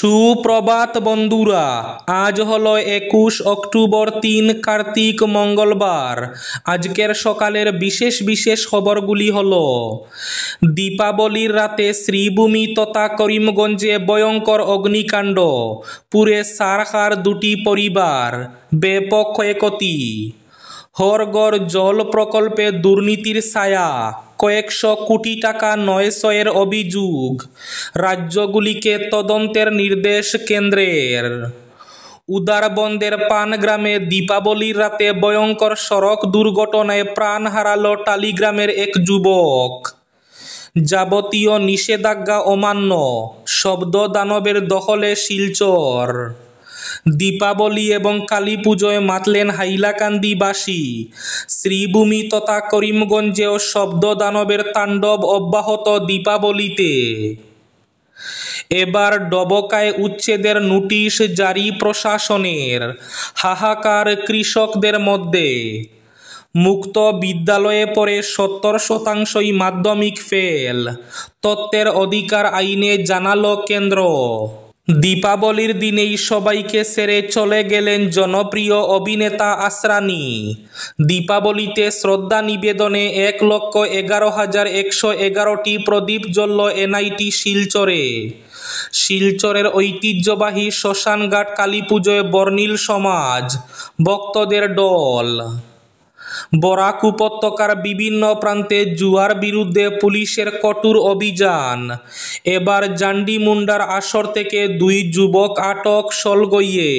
সুপ্রভাত বন্ধুরা, আজ হলো 21 অক্টোবর 3 কার্তিক মঙ্গলবার। আজকের সকালের বিশেষ বিশেষ খবরগুলি হলো: দীপাবলির রাতে শ্রীভূমি তথা করিমগঞ্জে ভয়ঙ্কর অগ্নিকাণ্ড, পুড়ে ছারখার দুটি পরিবার, ব্যাপক ক্ষয়ক্ষতি। হরগড় জল প্রকল্পে দুর্নীতির ছায়া, কয়েকশো কোটি টাকা নয়ছয়ের অভিযোগ, রাজ্যগুলিকে তদন্তের নির্দেশ কেন্দ্রের। উদারবন্দের পানগ্রামে দীপাবলির রাতে ভয়ঙ্কর সড়ক দুর্ঘটনায় প্রাণ হারালো টালিগ্রামের এক যুবক। যাবতীয় নিষেধাজ্ঞা অমান্য, শব্দ দানবের দখলে শিলচর। দীপাবলি এবং কালী পুজোয় মাতলেন হাইলাকান্দিবাসী। শ্রীভূমি তথা করিমগঞ্জেও শব্দ দানবের তাণ্ডব অব্যাহত দীপাবলিতে। এবার ডবকায় উচ্ছেদের নোটিশ জারি প্রশাসনের, হাহাকার কৃষকদের মধ্যে। মুক্ত বিদ্যালয়ে পড়ে 70% মাধ্যমিক ফেল, তথ্যের অধিকার আইনে জানালো কেন্দ্র। দীপাবলির দিনেই সবাইকে ছেড়ে চলে গেলেন জনপ্রিয় অভিনেতা আসরানী। দীপাবলিতে শ্রদ্ধা নিবেদনে 1,11,111টি প্রদীপ জ্বলল এনআইটি শিলচরে। শিলচরের ঐতিহ্যবাহী শ্মশানঘাট কালীপুজোয় বর্ণিল সমাজ, ভক্তদের ঢল। বরাক উপত্যকার বিভিন্ন প্রান্তে জুয়ার বিরুদ্ধে পুলিশের কঠোর অভিযান। এবার জান্ডি মুন্ডার আসর থেকে 2 যুবক আটক শোলগইয়ে।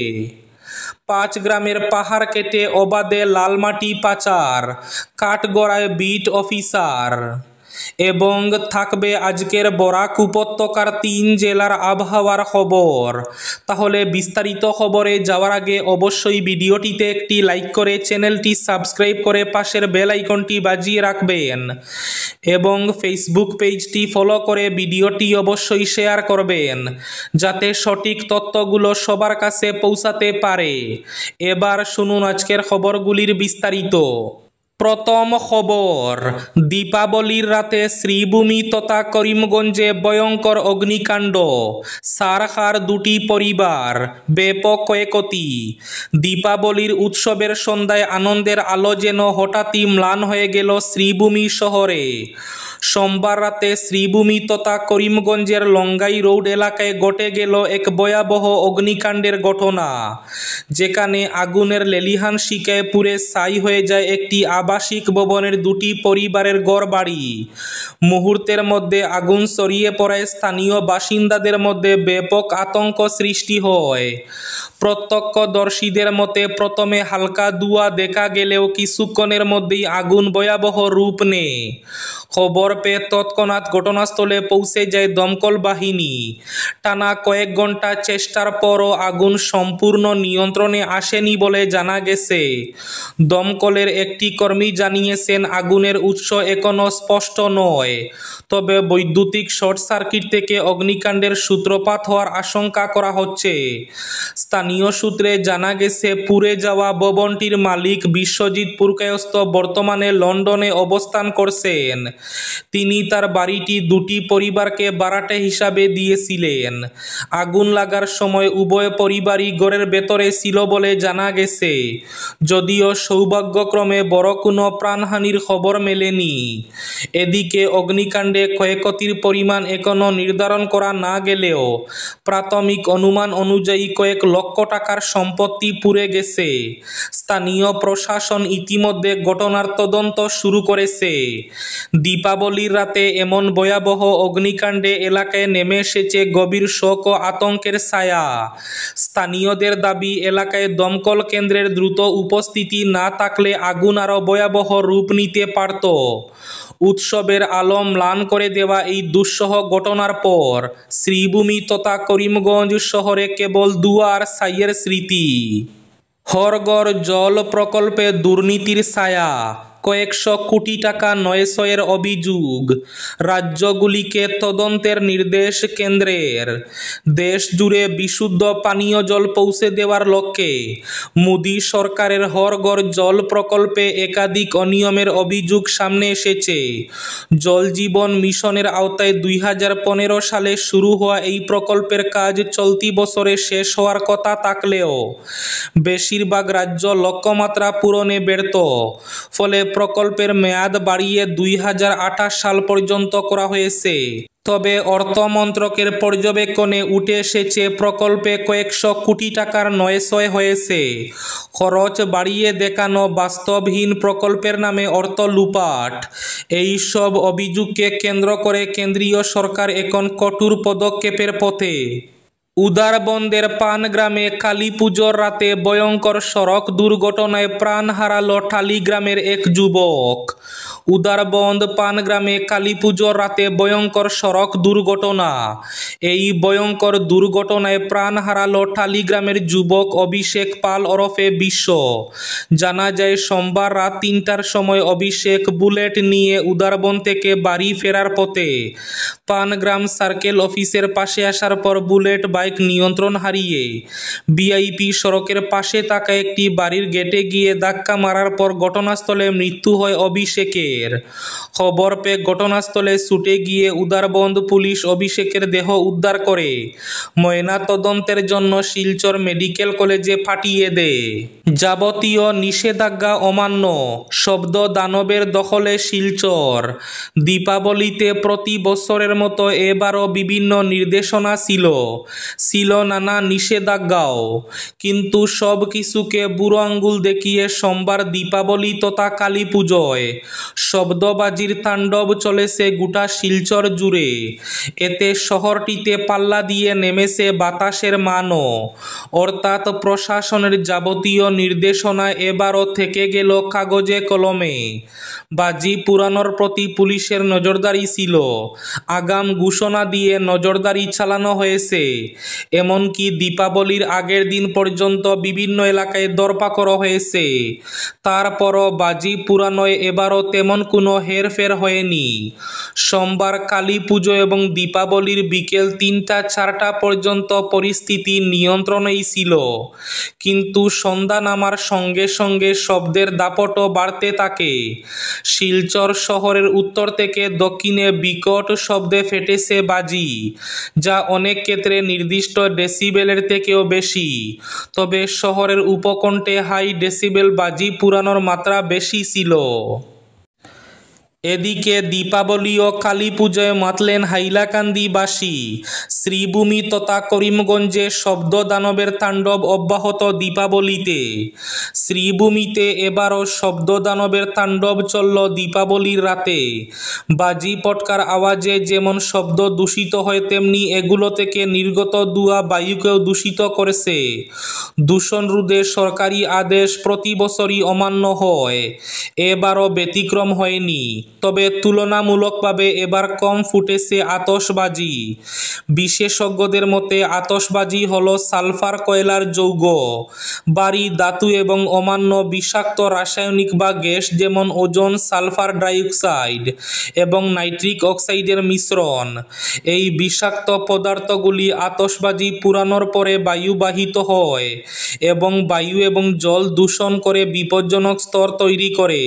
5 গ্রামের পাহাড় কেটে অবাধে লালমাটি পাচার, কাঠগড়ায় বিট অফিসার। এবং থাকবে আজকের বরাক উপত্যকার 3 জেলার আবহাওয়ার খবর। তাহলে বিস্তারিত খবরে যাওয়ার আগে অবশ্যই ভিডিওটিতে একটি লাইক করে চ্যানেলটি সাবস্ক্রাইব করে পাশের বেল আইকনটি বাজিয়ে রাখবেন এবং ফেসবুক পেজটি ফলো করে ভিডিওটি অবশ্যই শেয়ার করবেন, যাতে সঠিক তথ্যগুলো সবার কাছে পৌঁছাতে পারে। এবার শুনুন আজকের খবরগুলির বিস্তারিত। প্রথম খবর, দীপাবলির রাতে শ্রীভূমি তথা করিমগঞ্জে ভয়ঙ্কর অগ্নিকাণ্ড, ছারখার দুটি পরিবার, ব্যাপক ক্ষয়ক্ষতি। দীপাবলির উৎসবের সন্ধ্যায় আনন্দের আলো যেন হঠাৎই ম্লান হয়ে গেল শ্রীভূমি শহরে। সোমবার রাতে শ্রীভূমি তথা করিমগঞ্জের লঙ্গাই রোড এলাকায় ঘটে গেল এক ভয়াবহ অগ্নিকাণ্ডের ঘটনা, যেখানে আগুনের লেলিহান শিখায় পুড়ে ছাই হয়ে যায় একটি আবাসিক ভবনের 2টি পরিবারের ঘরবাড়ি। মুহূর্তের মধ্যে আগুন ছড়িয়ে পড়ায় স্থানীয় বাসিন্দাদের মধ্যে ব্যাপক আতঙ্ক সৃষ্টি হয়। প্রত্যক্ষদর্শীদের মতে প্রথমে হালকা ধোঁয়া দেখা গেলেও কিছুক্ষণের মধ্যেই আগুন ভয়াবহ রূপ নেয়। খবর পেয়ে তৎক্ষণাৎ ঘটনাস্থলে পৌঁছে যায় দমকল বাহিনী। টানা কয়েক ঘন্টা চেষ্টার পরও আগুন সম্পূর্ণ নিয়ন্ত্রণে আসেনি বলে জানা গেছে। দমকলের একটি কর্মী জানিয়েছেন, আগুনের উৎস এখনও স্পষ্ট নয়, তবে বৈদ্যুতিক শর্ট সার্কিট থেকে অগ্নিকাণ্ডের সূত্রপাত হওয়ার আশঙ্কা করা হচ্ছে। স্থানীয় সূত্রে জানা গেছে, পুড়ে যাওয়া ভবনটির মালিক বিশ্বজিৎ পুরকায়স্থ বর্তমানে লন্ডনে অবস্থান করছেন। তিনি তার বাড়িটি 2টি পরিবারকে ভাড়াটে হিসাবে দিয়েছিলেন। আগুন লাগার সময় উভয় পরিবারই ঘরের ভেতরে ছিল বলে জানা গেছে, যদিও সৌভাগ্যক্রমে বড় কোনো প্রাণহানির খবর মেলেনি। এদিকে অগ্নিকাণ্ডে ক্ষয়ক্ষতির পরিমাণ এখনও নির্ধারণ করা না গেলেও প্রাথমিক অনুমান অনুযায়ী কয়েক লক্ষ টাকার সম্পত্তি পুড়ে গেছে। স্থানীয় প্রশাসন ইতিমধ্যে ঘটনার তদন্ত শুরু করেছে। দীপাবলির রাতে এমন ভয়াবহ অগ্নিকাণ্ডে এলাকায় নেমে এসেছে গভীর শোক ও আতঙ্কের ছায়া। স্থানীয়দের দাবি, এলাকায় দমকল কেন্দ্রের দ্রুত উপস্থিতি না থাকলে আগুন আরও ভয়াবহ রূপ নিতে পারত। উৎসবের আলো ম্লান করে দেওয়া এই দুঃসহ ঘটনার পর শ্রীভূমি তথা করিমগঞ্জ শহরে কেবল ধোঁয়া আর ছাইয়ের স্মৃতি। হরগড় জল প্রকল্পে দুর্নীতির ছায়া, কয়েকশো কোটি টাকা নয়সয়ের অভিযোগ, রাজ্যগুলিকে তদন্তের নির্দেশ কেন্দ্রের। দেশ জুড়ে বিশুদ্ধ পানীয় জল পৌঁছে দেওয়ার লক্ষ্যে মোদী সরকারের হর ঘর জল প্রকল্পে একাধিক অনিয়মের অভিযোগ সামনে এসেছে। জল জীবন মিশনের আওতায় 2015 সালে শুরু হওয়া এই প্রকল্পের কাজ চলতি বছরে শেষ হওয়ার কথা থাকলেও বেশিরভাগ রাজ্য লক্ষ্যমাত্রা পূরণে ব্যর্থ। ফলে প্রকল্পের মেয়াদ বাড়িয়ে 2028 সাল পর্যন্ত করা হয়েছে। তবে অর্থ মন্ত্রকের পর্যবেক্ষণে উঠে এসেছে প্রকল্পে কয়েকশো কোটি টাকার নয়সয় হয়েছে। খরচ বাড়িয়ে দেখানো, বাস্তবহীন প্রকল্পের নামে অর্থ লুপাট, এই সব অভিযোগকে কেন্দ্র করে কেন্দ্রীয় সরকার এখন কঠোর পদক্ষেপের পথে। উদারবন্দের পানগ্রামে কালী পুজোর রাতে ভয়ঙ্কর সড়ক দুর্ঘটনায় প্রাণ হারালো টালিগ্রামের এক যুবক। উদারবন্দ পানগ্রামে কালী পুজোর রাতে ভয়ঙ্কর সড়ক দুর্ঘটনা। এই ভয়ঙ্কর দুর্ঘটনায় প্রাণ হারালো টালিগ্রামের যুবক অভিষেক পাল ওরফে বিশ্ব। জানা যায় সোমবার রাত 3টার সময় অভিষেক বুলেট নিয়ে উদারবন থেকে বাড়ি ফেরার পথে পানগ্রাম সার্কেল অফিসের পাশে আসার পর বুলেট বাইক নিয়ন্ত্রণ হারিয়ে ভিআইপি সড়কের পাশে থাকা একটি বাড়ির গেটে গিয়ে ধাক্কা মারার পর ঘটনাস্থলে মৃত্যু হয় অভিষেকের। খবর পেয়ে ঘটনাস্থলে ছুটে গিয়ে উদারবন্দ পুলিশ অভিষেকের দেহ উদ্ধার করে ময়না তদন্তের জন্য শিলচর মেডিকেল কলেজে পাঠিয়ে দেয়। যাবতীয় নিষেধাজ্ঞা অমান্য, শব্দ দানবের দখলে শিলচর। দীপাবলিতে প্রতি বছরের মতো এবারও বিভিন্ন নির্দেশনা ছিল নানা নিষেধাজ্ঞাও। কিন্তু সব কিছুকে বুড়ো আঙ্গুল দেখিয়ে সোমবার দীপাবলি তথা কালী পুজোয় শব্দবাজির তাণ্ডব চলেছে গোটা শিলচর জুড়ে। এতে শহরটিতে পাল্লা দিয়ে নেমেছে বাতাসের মানও। অর্থাৎ প্রশাসনের যাবতীয় নির্দেশনা এবারও থেকে গেল কাগজে কলমে। বাজি পুরানোর প্রতি পুলিশের নজরদারি ছিল। আগাম ঘোষণা দিয়ে নজরদারি চালানো হয়েছে। এমনকি দীপাবলির আগের দিন পর্যন্ত বিভিন্ন এলাকায় দরপাকড় হয়েছে। তারপরও বাজি পুরানোয় এবারও তেমন কোনো হেরফের হয়নি। সোমবার কালী পুজো এবং দীপাবলির বিকেল 3টা-4টা পর্যন্ত পরিস্থিতি নিয়ন্ত্রণেই ছিল। কিন্তু সন্ধ্যা নামার সঙ্গে সঙ্গে শব্দের দাপটও বাড়তে থাকে। শিলচর শহরের উত্তর থেকে দক্ষিণে বিকট শব্দে ফেটেছে বাজি, যা অনেক ক্ষেত্রে নির্দিষ্ট ডেসিবেলের থেকেও বেশি। তবে শহরের উপকণ্ঠে হাই ডেসিবেল বাজি পুরানোর মাত্রা বেশি ছিল। এদিকে দীপাবলি ও কালী পুজোয় মাতলেন হাইলাকান্দিবাসী। শ্রীভূমি তথা করিমগঞ্জে শব্দ দানবের তাণ্ডব অব্যাহত দীপাবলিতে। শ্রীভূমিতে এবারও শব্দ দানবের তাণ্ডব চলল দীপাবলির রাতে। বাজি পটকার আওয়াজে যেমন শব্দ দূষিত হয়, তেমনি এগুলো থেকে নির্গত ধোঁয়া বায়ুকেও দূষিত করেছে। দূষণ রোধে সরকারি আদেশ প্রতি বছরই অমান্য হয়, এবারও ব্যতিক্রম হয়নি। তবে তুলনামূলকভাবে এবার কম ফুটেছে আতশবাজি। বিশেষজ্ঞদের মতে আতশবাজি হলো সালফার কয়লার যৌগ, ভারী ধাতু এবং অন্যান্য বিষাক্ত রাসায়নিক বা গ্যাস যেমন ওজোন, সালফার ডাইঅক্সাইড এবং নাইট্রিক অক্সাইডের মিশ্রণ। এই বিষাক্ত পদার্থগুলি আতশবাজি পুরানোর পরে বায়ুবাহিত হয় এবং বায়ু এবং জল দূষণ করে বিপজ্জনক স্তর তৈরি করে,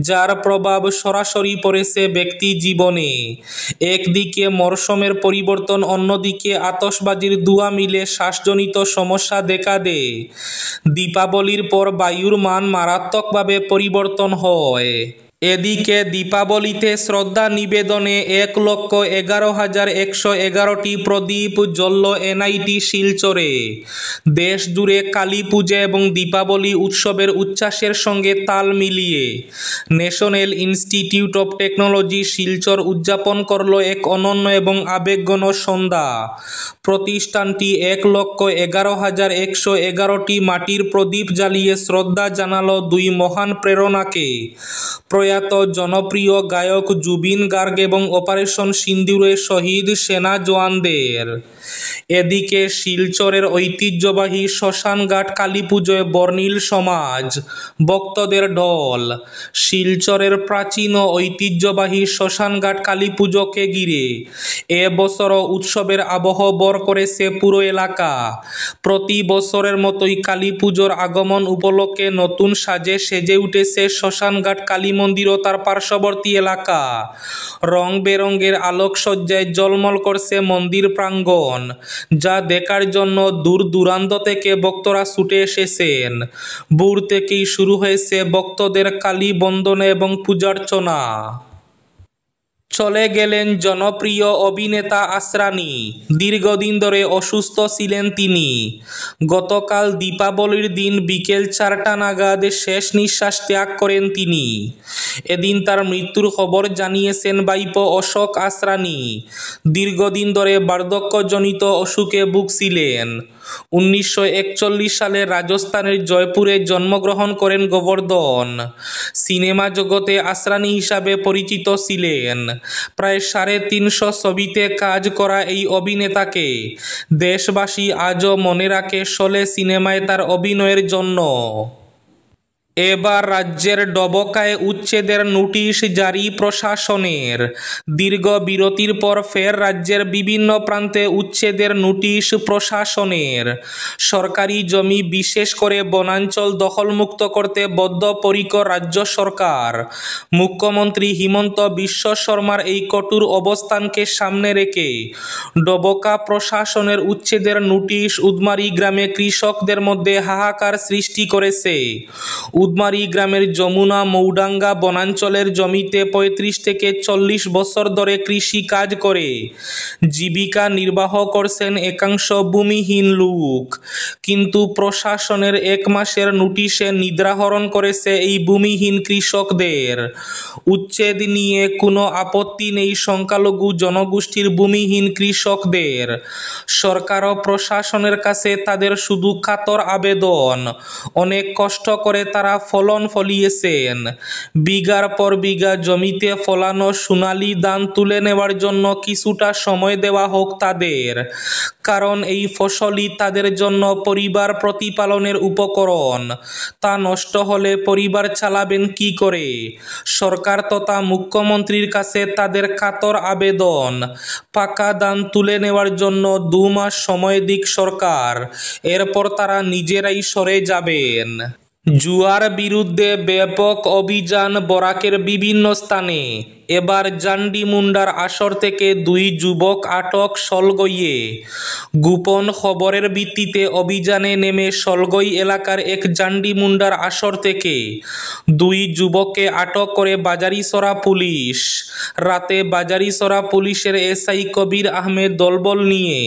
যার প্রভাব সরাসরি পড়েছে ব্যক্তি জীবনে। একদিকে মরশুমের পরিবর্তন, অন্যদিকে আতশবাজির ধোঁয়া মিলে শ্বাসজনিত সমস্যা দেখা দেয়। দীপাবলির পর বায়ুর মান মারাত্মকভাবে পরিবর্তন হয়। এদিকে দীপাবলিতে শ্রদ্ধা নিবেদনে 1,11,111টি প্রদীপ জ্বলল এনআইটি শিলচরে। দেশ জুড়ে কালী পূজা এবং দীপাবলি উৎসবের উচ্ছ্বাসের সঙ্গে তাল মিলিয়ে national institute of technology Silchar উদযাপন করল এক অনন্য এবং আবেগঘন সন্ধ্যা। প্রতিষ্ঠানটি 1,11,111টি মাটির প্রদীপ জ্বালিয়ে শ্রদ্ধা জানালো দুই মহান প্রেরণাকে, প্রয়াত প্রয়াত জনপ্রিয় গায়ক জুবিন গার্গ এবং অপারেশন সিন্দুরে শহীদ সেনা জওয়ানদের। এদিকে শিলচরের ঐতিহ্যবাহী শ্মশানঘাট কালীপুজোয় বর্ণিল সমাজ, ভক্তদের ঢল। শিলচরের প্রাচীন ও ঐতিহ্যবাহী শ্মশানঘাট কালীপুজোকে ঘিরে এবছরও উৎসবের আবহ বর করেছে পুরো এলাকা। প্রতি বছরের মতোই কালীপুজোর আগমন উপলক্ষে নতুন সাজে সেজে উঠেছে শ্মশানঘাট কালী মন্দির ও তার পার্শ্ববর্তী এলাকা। রং বেরঙের আলোকসজ্জায় ঝলমল করছে মন্দির প্রাঙ্গণ, যা দেখার জন্য দূর দূরান্ত থেকে ভক্তরা ছুটে এসেছেন। ভোর থেকেই শুরু হয়েছে ভক্তদের কালী বন্দনা এবং পূজার্চনা। চলে গেলেন জনপ্রিয় অভিনেতা আসরানী। দীর্ঘদিন ধরে অসুস্থ ছিলেন তিনি। গতকাল দীপাবলির দিন বিকেল 4টা নাগাদ শেষ নিঃশ্বাস ত্যাগ করেন তিনি। এদিন তার মৃত্যুর খবর জানিয়েছেন ভাইপো অশোক আসরানী। দীর্ঘদিন ধরে বার্ধক্যজনিত অসুখে ভুগছিলেন। 1941 সালে রাজস্থানের জয়পুরে জন্মগ্রহণ করেন গোবর্ধন। সিনেমা জগতে আসরানী হিসাবে পরিচিত ছিলেন। প্রায় 350 ছবিতে কাজ করা এই অভিনেতাকে দেশবাসী আজও মনে রাখে শোলে সিনেমায় তার অভিনয়ের জন্য। এবার রাজ্যের ডবকায় উচ্ছেদের নোটিশ জারি প্রশাসনের। দীর্ঘ বিরতির পর ফের রাজ্যের বিভিন্ন প্রান্তে উচ্ছেদের নোটিশ প্রশাসনের। সরকারি জমি বিশেষ করে বনাঞ্চল দখলমুক্ত করতে বদ্ধপরিকর রাজ্য সরকার। মুখ্যমন্ত্রী হিমন্ত বিশ্ব শর্মার এই কঠোর অবস্থানকে সামনে রেখে ডবকা প্রশাসনের উচ্ছেদের নোটিশ উদমারি গ্রামে কৃষকদের মধ্যে হাহাকার সৃষ্টি করেছে। উদমারি গ্রামের যমুনা মৌডাঙ্গা বনাঞ্চলের জমিতে 35 থেকে 40 বছর ধরে কৃষি কাজ করে জীবিকা নির্বাহ করছেন একাংশ ভূমিহীন লোক। কিন্তু প্রশাসনের 1 মাসের নোটিশে নিদ্রাহরণ করেছে এই ভূমিহীন কৃষকদের। উচ্ছেদ নিয়ে কোনো আপত্তি নেই সংখ্যালঘু জনগোষ্ঠীর ভূমিহীন কৃষকদের। সরকার ও প্রশাসনের কাছে তাদের শুধু কাতর আবেদন, অনেক কষ্ট করে তারা ফলন ফলিয়েছেন। বিঘার পর বিঘা জমিতে ফলানো সোনালী ধান তুলে নেওয়ার জন্য কিছুটা সময় দেওয়া হোক তাদের। কারণ এই ফসলই তাদের জন্য পরিবার প্রতিপালনের উপকরণ। তা নষ্ট হলে পরিবার চালাবেন কি করে? সরকার তথা মুখ্যমন্ত্রীর কাছে তাদের কাতর আবেদন, পাকা ধান তুলে নেওয়ার জন্য 2 মাস সময় দিক সরকার। এরপর তারা নিজেরাই সরে যাবেন। জুয়ার বিরুদ্ধে ব্যাপক অভিযান বরাকের বিভিন্ন স্থানে। এবার জান্ডি মুন্ডার আসর থেকে 2 যুবক আটক সলগইয়ে। গোপন খবরের ভিত্তিতে অভিযানে নেমে সলগই এলাকার এক জান্ডি মুন্ডার আসর থেকে 2 যুবককে আটক করে বাজারিছড়া পুলিশ। রাতে বাজারিছড়া পুলিশের এসআই কবির আহমেদ দলবল নিয়ে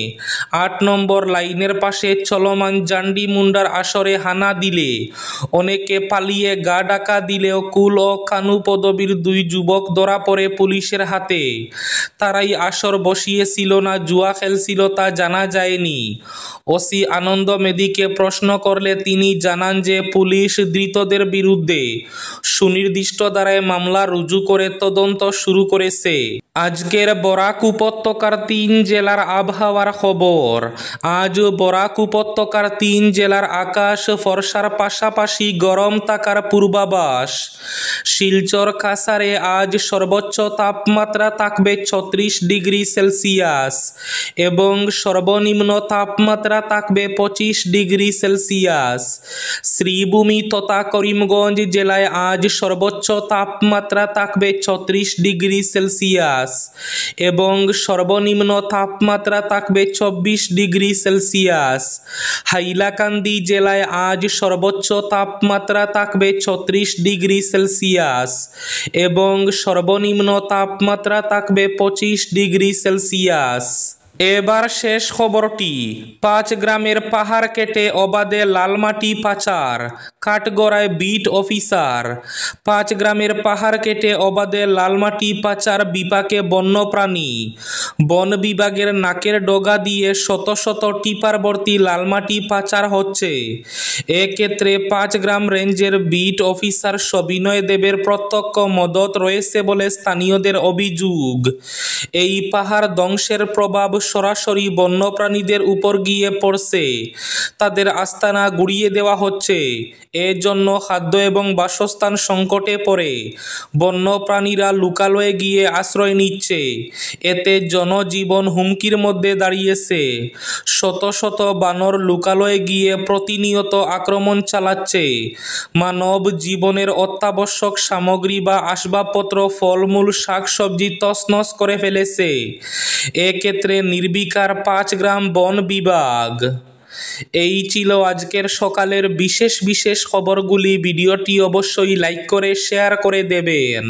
8 নম্বর লাইনের পাশে চলমান জান্ডি মুন্ডার আসরে হানা দিলে অনেকে পালিয়ে গা ডাকা দিলেও কুল ও কানু পদবীর 2 যুবক ধরা পড়ে পুলিশের হাতে। তারাই আসর বসিয়েছিল না জুয়া খেলছিল তা জানা যায়নি। ওসি আনন্দ মেদিকে প্রশ্ন করলে তিনি জানান যে পুলিশ ধৃতদের বিরুদ্ধে সুনির্দিষ্ট ধারায় মামলা রুজু করে তদন্ত শুরু করেছে। আজকের বরাক উপত্যকার 3 জেলার আবহাওয়ার খবর। আজ বরাক উপত্যকার 3 জেলার আকাশ ফর্সার পাশাপাশি গরম থাকার পূর্বাভাস। শিলচর কাছাড়ে আজ সর্বোচ্চ তাপমাত্রা থাকবে 36 ডিগ্রি সেলসিয়াস এবং সর্বনিম্ন তাপমাত্রা থাকবে 25 ডিগ্রি সেলসিয়াস। শ্রীভূমি তথা করিমগঞ্জ জেলায় আজ সর্বোচ্চ তাপমাত্রা থাকবে 36 ডিগ্রি সেলসিয়াস এবং সর্বনিম্ন তাপমাত্রা থাকবে 24 ডিগ্রি সেলসিয়াস। হাইলাকান্দি জেলায় আজ সর্বোচ্চ তাপমাত্রা থাকবে 36 ডিগ্রি সেলসিয়াস এবং সর্বনিম্ন তাপমাত্রা থাকবে 25 ডিগ্রি সেলসিয়াস। এবার শেষ খবরটি। 5 গ্রামের পাহাড় কেটে অবাধে লালমাটি পাচার, কাঠগড়ায় বিট অফিসার। 5 গ্রামের পাহাড় কেটে অবাধে লালমাটি পাচার বিপাকে বন্যপ্রাণী। বন বিভাগের নাকের ডগা দিয়ে শত শত টিপার ভর্তি লালমাটি পাচার হচ্ছে। এক্ষেত্রে 5 গ্রাম রেঞ্জের বিট অফিসার সবিনয় দেবের প্রত্যক্ষ মদত রয়েছে বলে স্থানীয়দের অভিযোগ। এই পাহাড় ধ্বংসের প্রভাব সরাসরি বন্যপ্রাণীদের উপর গিয়ে পড়ছে, তাদের আস্তানা গুড়িয়ে দেওয়া হচ্ছে। এজন্য খাদ্য এবং বাসস্থান সংকটে পড়ে বন্যপ্রাণীরা লোকালয়ে গিয়ে আশ্রয় নিচ্ছে। এতে জনজীবন হুমকির মধ্যে দাঁড়িয়েছে। শত শত বানর লোকালয়ে গিয়ে প্রতিনিয়ত আক্রমণ চালাচ্ছে। মানব জীবনের অত্যাবশ্যক সামগ্রী বা আসবাবপত্র, ফলমূল, শাকসবজি তছনছ করে ফেলেছে। এক্ষেত্রে নির্বিকার 5 গ্রাম বন বিভাগ। এই ছিল আজকের সকালের বিশেষ বিশেষ খবরগুলি। ভিডিওটি অবশ্যই লাইক করে শেয়ার করে দেবেন।